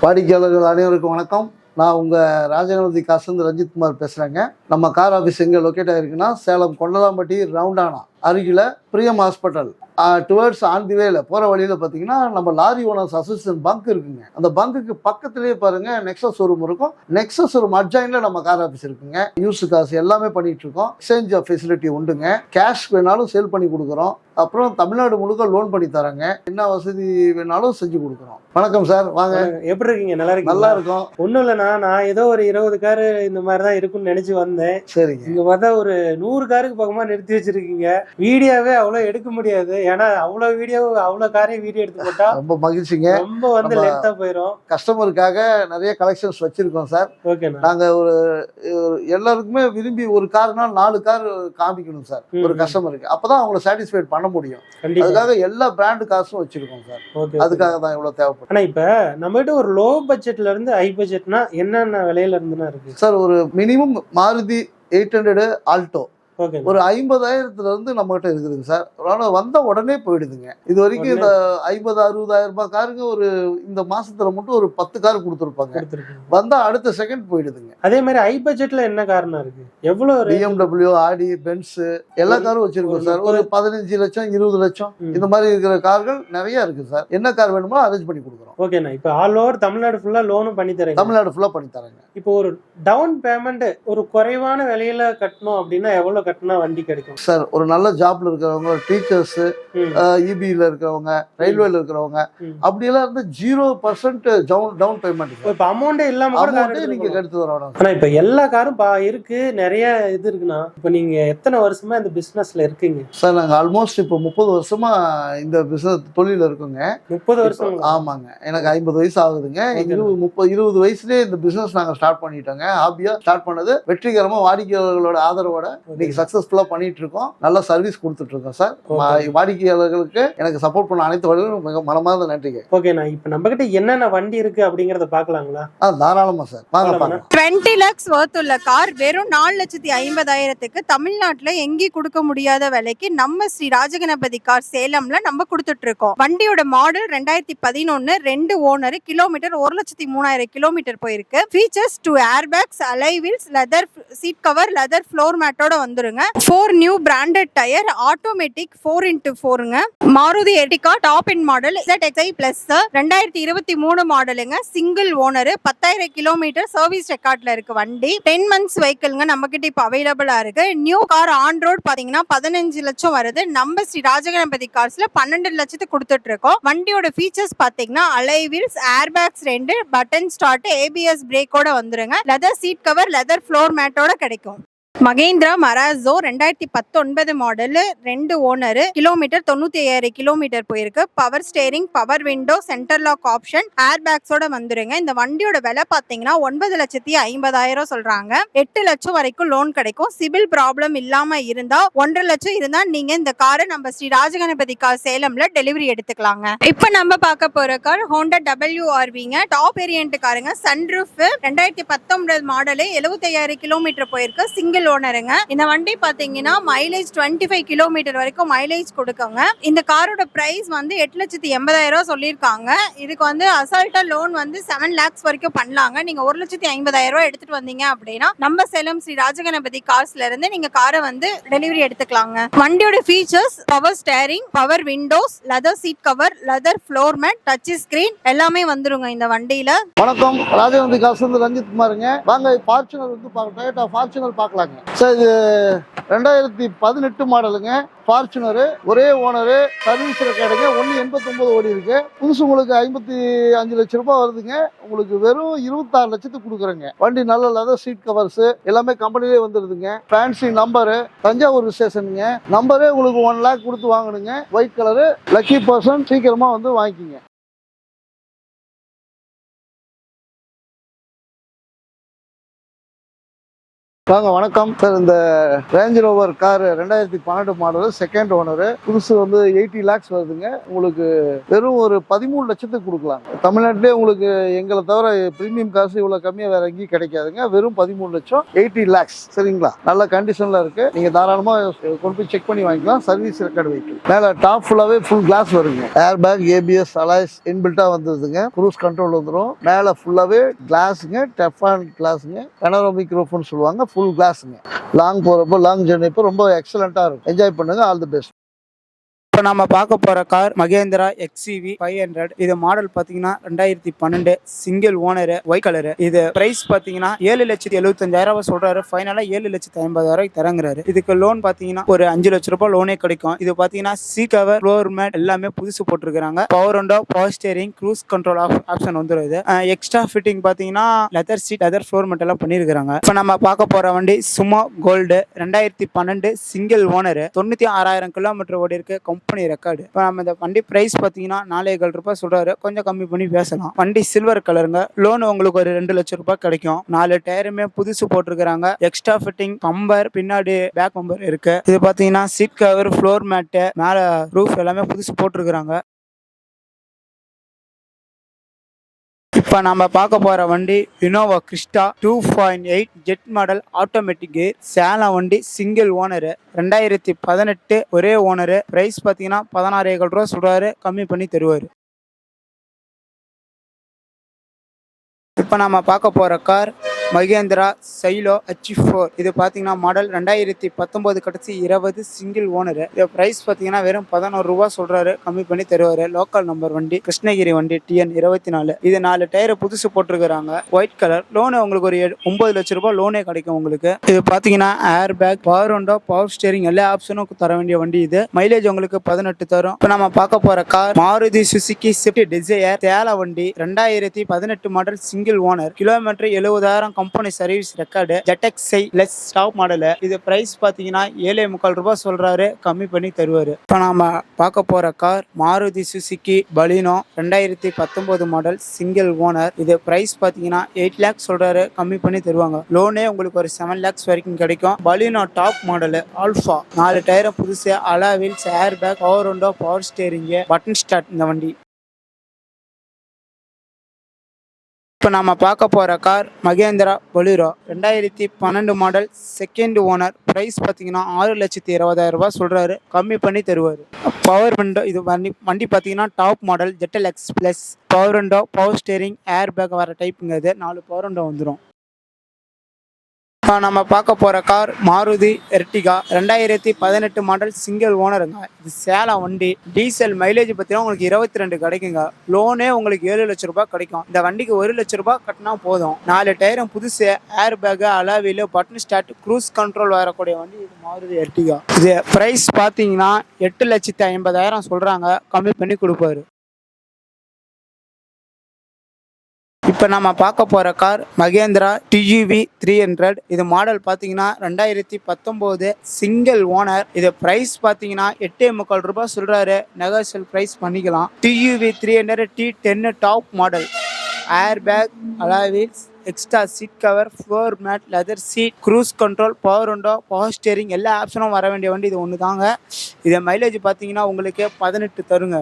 வாடிக்கையாளர்கள் அனைவருக்கும் வணக்கம். நான் உங்கள் ராஜகணபதி காசுலேருந்து ரஞ்சித்குமார் பேசுகிறேங்க. நம்ம கார் ஆஃபீஸ் எங்கே லொக்கேட் ஆகிருக்குன்னா சேலம் கொண்டலாம்பட்டி ரவுண்டானா அருகில் பிரியம் ஹாஸ்பிட்டல் டுவர்ட்ஸ் ஆன் தி வேல போகிற வழியில் பார்த்தீங்கன்னா நம்ம லாரி ஓனர்ஸ் அசோசியேஷன் பங்க் இருக்குங்க. அந்த பங்குக்கு பக்கத்துலேயே பாருங்கள் நெக்ஸஸ் ஷோரூம் இருக்கும். நெக்ஸஸ் ஷோரூம் அட்ஜாயினில் நம்ம கார் ஆஃபீஸ் இருக்குங்க. யூஸ் காசு எல்லாமே பண்ணிகிட்டு இருக்கோம். எக்ஸ்சேஞ்ச் ஃபெசிலிட்டி உண்டுங்க. கேஷ் வேணாலும் சேல் பண்ணி கொடுக்குறோம். அப்புறம் தமிழ்நாடு முழுக்க லோன் பண்ணி தராங்க. என்ன வசதி வேணாலும் செஞ்சு கொடுக்குறோம். வணக்கம் சார், வாங்க. எப்படி இருக்கீங்க? நல்லா இருக்கு. நல்லா இருக்கும். ஒன்றும் இல்லைண்ணா, நான் ஏதோ ஒரு 20 காரு இந்த மாதிரி தான் இருக்குன்னு நினச்சி வந்தேன். சரிங்க. இங்கே பார்த்தா ஒரு 100 காருக்கு பக்கமாக நிறுத்தி வச்சிருக்கீங்க. வீடியோவே அவ்வளோ எடுக்க முடியாது. ஏன்னா அவ்வளோ காரையும் வீடியோ எடுத்து போட்டா ரொம்ப மகிழ்ச்சிங்க. ரொம்ப வந்து லென்த்தா போயிடும். கஸ்டமருக்காக நிறைய கலெக்ஷன்ஸ் வச்சிருக்கோம் சார். ஓகேண்ணா. நாங்க ஒரு எல்லாருக்குமே விரும்பி ஒரு கார்னா 4 கார் காமிக்கணும் சார் ஒரு கஸ்டமருக்கு. அப்பதான் அவங்களை சாட்டிஸ்ஃபைட் பண்ண முடியும். அதுக்காக எல்லா பிராண்ட் காசும் வச்சிருக்கோம் சார். அதுக்காக தான் இவ்வளவு தேவைப்படும். ஆனா இப்ப நம்ம கிட்ட ஒரு லோ பட்ஜெட்ல இருந்து ஹை பட்ஜெட்னா என்னென்ன விலையில இருந்துனா இருக்கு சார்? ஒரு மினிமம் மாருதி 800 ஆல்டோ ஒரு 50,000 இருந்து நம்ம கிட்ட இருக்குதுங்க சார். அதனால வந்த உடனே போயிடுதுங்க. இது வரைக்கும் இந்த 50-60,000 ரூபாய் காருக்கு ஒரு இந்த மாசத்துல மட்டும் ஒரு 10 கார் கொடுத்துருப்பாங்க. வந்தா அடுத்த செகண்ட் போயிடுதுங்க. அதே மாதிரி ஹை பட்ஜெட்ல என்ன காரணம் இருக்கு? எவ்வளவு? BMW, ஆடி, பென்ஸ் எல்லா காரும் வச்சிருக்கோம் சார். ஒரு 15 லட்சம் 20 லட்சம் இந்த மாதிரி இருக்கிற கார்கள் நிறைய இருக்கு சார். என்ன கார் வேணுமோ அரேஞ்ச் பண்ணி கொடுக்குறோம். ஓகேண்ணா. இப்ப ஆல் ஓவர் தமிழ்நாடு ஃபுல்லா லோனும் பண்ணி தரேன். தமிழ்நாடு ஃபுல்லா பண்ணி தரேங்க. இப்போ ஒரு டவுன் பேமெண்ட் ஒரு குறைவான விலையில கட்டணும் அப்படின்னா எவ்வளவு கட்டினா வண்டி கிடைக்கும் சார்? ஒரு நல்ல ஜாப்ல இருக்கிறவங்க, டீச்சர்ஸ், இபில இருக்கிறவங்க, ரயில்வேல இருக்கிறவங்க அப்படியெல்லாம் இருந்து 0% டவுன் பேமெண்ட். இப்ப அமௌண்டே இல்லாம நீங்க எடுத்து வரணும். ஆனா இப்ப எல்லா காரும் இருக்கு, நிறைய இது இருக்குன்னா இப்ப நீங்க எத்தனை வருஷமா இந்த பிசினஸ்ல இருக்கீங்க சார்? நாங்க ஆல்மோஸ்ட் இப்போ 30 வருஷமா இந்த பிசினஸ் தொழில இருக்குங்க. 30 வருஷம்? ஆமாங்க. எனக்கு 50 வயசு ஆகுதுங்க. 20 வயசுலயே இந்த பிசினஸ் நாங்க ஸ்டார்ட் பண்ணிட்டோங்க. ஹாபியா ஸ்டார்ட் பண்ணது வெற்றிகரமா வாடிக்கையாளர்களோட ஆதரவோட இன்னைக்கு சக்சஸ்ஃபுல்லா பண்ணிட்டு இருக்கோம். நல்ல சர்வீஸ் கொடுத்துட்டு இருக்கோம் சார். வாடிக்கையாளர்களுக்கு எனக்கு சப்போர்ட் பண்ண அனைத்து வழிகளும் மிக மனமார்ந்த நன்றிங்க. ஓகேண்ணா. இப்ப நம்ம கிட்ட என்னென்ன வண்டி இருக்கு அப்படிங்கறத பாக்கலாங்களா? தாராளமா சார், வாங்க பாக்கலாம். 20 lakhs worth உள்ள கார் வெறும் 4,50,000க்கு தமிழ்நாட்டுல எங்கேயும் கொடுக்க முடியாத விலைக்கு நம்ம ஸ்ரீ ராஜகணபதி கார் சேலம்ல நம்ம கொடுத்துட்டு இருக்கோம். வண்டியோட மாடல் 2011, 2 ஓனர், கிலோமீட்டர் 1,03,000 கிலோமீட்டர் போயிருக்கு. Features 2 airbags, alloy wheels, leather seat cover, leather floor மேட்டோட வந்துருங்க. 4 நியூ பிராண்டட் டயர், ஆட்டோமேட்டிக் 4x4ங்க. Maruti Ertiga top end model ZXi plus 2023 மாடலுங்க. சிங்கிள் ஓனர், 10,000 கிலோமீட்டர் சர்வீஸ் ரெக்கார்ட்ல இருக்கு வண்டி. 10 months வெஹிக்கிள்ங்க நம்ம கிட்ட இப்ப அவைலபிளா இருக்கு. நியூ கார் ஆன் ரோட் பாத்தீங்கன்னா 15 லட்சம் வருது. நம்ம ஸ்ரீ ராஜகணபதி கார்ஸ்ல 12 லட்சத்துக்கு கொடுத்துட்டு இருக்கோம். வண்டியோட ஃபீச்சர்ஸ் பாத்தீங்கன்னா alloy wheels, airbags 2, button start, ABS பிரேக்கோட வந்துருங்க. Leather seat cover, leather floor மேட்டோட கிடைக்கும். Mahindra Marazzo 2019 model, 2 owner, kilometre 95,000 kilometre போயிருக்கு. Power steering, power window, centre lock option, air பேக்ஸோட வந்துருங்க. இந்த வண்டியோட விலை பாத்தீங்கன்னா 9,50,000 சொல்றாங்க. 8 லட்சம் வரைக்கும் லோன் கிடைக்கும். சிபில் ப்ராப்ளம் இல்லாம இருந்தா 1.5 லட்சம் இருந்தா நீங்க இந்த காரை நம்ம ஸ்ரீ ராஜகணபதி கார் சேலம்ல டெலிவரி எடுத்துக்கலாங்க. இப்ப நம்ம பார்க்க போற கார் ஹோண்டா WRVங்க. டாப் வேரியன்ட் காருங்க. சன்ரூஃப், 2019 மாடல், 75,000 கிலோமீட்டர் போயிருக்கு. சிங்கிள் ஓனருங்க. இந்த வண்டி பாத்தீங்கன்னா மைலேஜ் 25 கிலோமீட்டர் வரைக்கும் மைலேஜ் கொடுக்குங்க. இந்த காரோட பிரைஸ் வந்து 8,80,000 சொல்லியிருக்காங்க. இதுக்கு வந்து அசால்ட்டா லோன் வந்து 7 lakhs வரைக்கும் பண்ணலாங்க. நீங்க 1,50,000 எடுத்துட்டு வந்தீங்க அப்படின்னா நம்ம சேலம் ஸ்ரீ ராஜகணபதி கார்ஸ்ல இருந்து நீங்க காரை வந்து டெலிவரி எடுத்துக்கலாங்க. வண்டியோட features power steering, power windows, leather seat cover, leather floor mat, touch screen எல்லாமே வந்துருங்க இந்த வண்டியில. வணக்கம், ராஜகணபதி கார்ஸ் வந்து ரஞ்சித் குமாருங்க. வாங்க ஃபார்ச்சுனர் வந்து டொயோட்டா ஃபார்ச்சுனர் பார்க்கலாங்க சார். இது 2018 மாடலுங்க. ஃபார்ச்சுனர் ஒரே ஓனரு, சர்வீஸ் ரெக்கார்டுங்க. 1.89 ஓடி இருக்கு. புதுசு உங்களுக்கு 55 லட்சம் ரூபாய் வருதுங்க. உங்களுக்கு வெறும் 26 லட்சத்துக்கு கொடுக்குறேங்க. வண்டி நல்ல லெதர் சீட் கவர்ஸ் எல்லாமே கம்பெனிலே வந்துருதுங்க. ஃபேன்சி நம்பரு, தஞ்சாவூர் ஸ்டேஷனுங்க. நம்பரே உங்களுக்கு 1 lakh கொடுத்து வாங்கணுங்க. ஒயிட் கலரு, லக்கி பர்சன், சீக்கிரமா வந்து வாங்கிக்கிங்க. வாங்க வணக்கம் சார். இந்த Range Rover car 2012 model, second owner, புதுசு வந்து 80 lakhs வருதுங்க. உங்களுக்கு வெறும் ஒரு 13 லட்சத்துக்கு கொடுக்கலாம். தமிழ்நாட்டிலே உங்களுக்கு எங்களை தவிர பிரீமியம் காசு இவ்வளவு கம்மியா வேற எங்கேயும் கிடைக்காதுங்க. வெறும் 13 லட்சம், 80 lakhs. சரிங்களா? நல்ல கண்டிஷன்ல இருக்கு. நீங்க தாராளமா கொண்டு போய் செக் பண்ணி வாங்கிக்கலாம். Service record vehicle. மேல டாப் ஃபுல்லாவே ஃபுல் கிளாஸ் வருங்க. ஏர் பேக், ABS, அலாய்ஸ் இன்பில்ட்டா வந்துருதுங்க. க்ரூஸ் கண்ட்ரோல் வந்துடும். மேல ஃபுல்லாவே கிளாஸுங்க, டெஃபான் கிளாஸுங்க, பனோராமிக் ரூஃப்னு சொல்லுவாங்க. ஃபுல் கிளாஸுங்க. லாங் போகிறப்போ, லாங் ஜர்னி இப்போ ரொம்ப எக்ஸலண்ட்டாக இருக்கும். என்ஜாய் பண்ணுங்க. All the best. இப்போ நம்ம பார்க்க போகிற கார் மகேந்திரா XCV 500. இது மாடல் பார்த்தீங்கன்னா 2012, சிங்கிள் ஓனரு, ஒயிட் கலரு. இது பிரைஸ் பார்த்தீங்கன்னா 7,75,000 சொல்றாரு. ஃபைனலாக 7,50,000 தரங்குறாரு. இதுக்கு லோன் பார்த்தீங்கன்னா ஒரு 5 லட்ச ரூபாய் லோனே கிடைக்கும். இது பார்த்தீங்கன்னா சீட் கவர், ஃப்ளோர் மேட் எல்லாமே புதுசு போட்டிருக்காங்க. Power window, power steering, cruise control option வந்துடும். இது எக்ஸ்ட்ரா ஃபிட்டிங் பார்த்தீங்கன்னா leather seat, leather floor mat எல்லாம் பண்ணியிருக்காங்க. இப்போ நம்ம பார்க்க போகிற வண்டி Sumo gold 2012, single owner, 96,000 kilometre ஓடி இருக்கு. Company record. இப்போ நம்ம இந்த வண்டி பிரைஸ் பார்த்தீங்கன்னா 4,000 ரூபாய் சொல்றாரு. கொஞ்சம் கம்மி பண்ணி பேசலாம். வண்டி சில்வர் கலருங்க. லோன் உங்களுக்கு ஒரு 2 லட்சம் ரூபாய் கிடைக்கும். 4 டயருமே புதுசு போட்டிருக்காங்க. எக்ஸ்ட்ரா ஃபிட்டிங், பம்பர், பின்னாடி பேக் பம்பர் இருக்கு. இது பார்த்தீங்கன்னா சீட் கவர், ஃப்ளோர் மேட்டு, மேல ரூஃப் எல்லாமே புதுசு போட்டிருக்காங்க. இப்போ நம்ம பார்க்க போகிற வண்டி Innova Crysta 2.8 jet model, automatic care, Salem வண்டி, சிங்கிள் ஓனரு, 2018, ஒரே ஓனரு. ப்ரைஸ் பார்த்தீங்கன்னா 16,000 ரூபா சொல்கிறாரு. கம்மி பண்ணி தருவார். இப்போ நம்ம பார்க்க போகிற கார் மகேந்திரா சைலோ H4. இது பார்த்தீங்கன்னா மாடல் 2019, கடைசி 20, சிங்கிள் ஓனரு. இது ப்ரைஸ் பார்த்தீங்கன்னா வெறும் 11 ரூபா சொல்கிறாரு. கம்மி பண்ணி தருவார். லோக்கல் நம்பர் வண்டி, கிருஷ்ணகிரி வண்டி, TN 24. இது 4 டயர் புதுசு போட்டிருக்கிறாங்க. White colour. லோனு உங்களுக்கு ஒரு 9 லட்ச ரூபாய் லோனே கிடைக்கும் உங்களுக்கு. இது பார்த்தீங்கன்னா ஏர் bag, power window, power steering எல்லா ஆப்ஷனும் தர வேண்டிய வண்டி. இது மைலேஜ் உங்களுக்கு 18 தரும். இப்போ நம்ம பார்க்க போகிற car Maruti Suzuki Swift Dzire, Salem வண்டி, 2018 model, single owner, kilometre 70,000, company service record, ஜெட்டெக்ஸை லெஸ் டாப் மாடலு. இது பிரைஸ் பார்த்தீங்கன்னா 7,45 ரூபாய் சொல்றாரு. கம்மி பண்ணி தருவாரு. இப்போ நாம பார்க்க போற car Maruti Suzuki Baleno 2019 model, single owner. இது பிரைஸ் பார்த்தீங்கன்னா 8 lakhs சொல்றாரு. கம்மி பண்ணி தருவாங்க. லோனே உங்களுக்கு ஒரு 7 lakhs வரைக்கும் கிடைக்கும். பலினோ டாப் மாடலு, ஆல்ஃபா, 4 டயரும் புதுசு, alloy wheels, air bag, power window, power steering, button start இந்த வண்டி. இப்போ நம்ம பார்க்க போகிற car Mahindra Bolero 2012 model, second owner. Price பார்த்தீங்கன்னா 6,20,000 ரூபாய் சொல்கிறாரு. கம்மி பண்ணி தருவார். Power window. இது வண்டி பார்த்தீங்கன்னா top model, ZX plus, power window, power steering, air bag வர டைப்புங்க. இது 4 பவர் விண்டோ வந்துடும். நம்ம பார்க்க போகிற car Maruti Ertiga 2018 model, single ஓனருங்க. இது சேலம் வண்டி. டீசல் மைலேஜ் பார்த்தீங்கன்னா உங்களுக்கு 22 கிடைக்குங்க. லோனே உங்களுக்கு 7 லட்ச ரூபாய் கிடைக்கும். இந்த வண்டிக்கு 1 லட்ச ரூபாய் கட்டினா போதும். 4 டயரும் புதுசு, air bag, alloy wheel, button start, cruise control வரக்கூடிய வண்டி இது மாருதி எர்டிகா. இது ப்ரைஸ் பார்த்தீங்கன்னா 8,50,000 சொல்கிறாங்க. கம்மி பண்ணி கொடுப்பாரு. இப்போ நம்ம பார்க்க போகிற கார் மகேந்திரா TGV 300. இது மாடல் பார்த்தீங்கன்னா 2019, சிங்கிள் ஓனர். இது ப்ரைஸ் பார்த்தீங்கன்னா 8,45 ரூபாய் சொல்கிறாரு. நெகோஷியல் ப்ரைஸ் பண்ணிக்கலாம். TGV 300 T10 top model, air bag, alloy wheels, extra seat cover, floor mat, leather seat, cruise control, power window, power steering எல்லா ஆப்ஷனும் வர வேண்டிய வண்டி இது ஒன்று தாங்க. இதை மைலேஜ் பார்த்தீங்கன்னா உங்களுக்கு 18 தருங்க.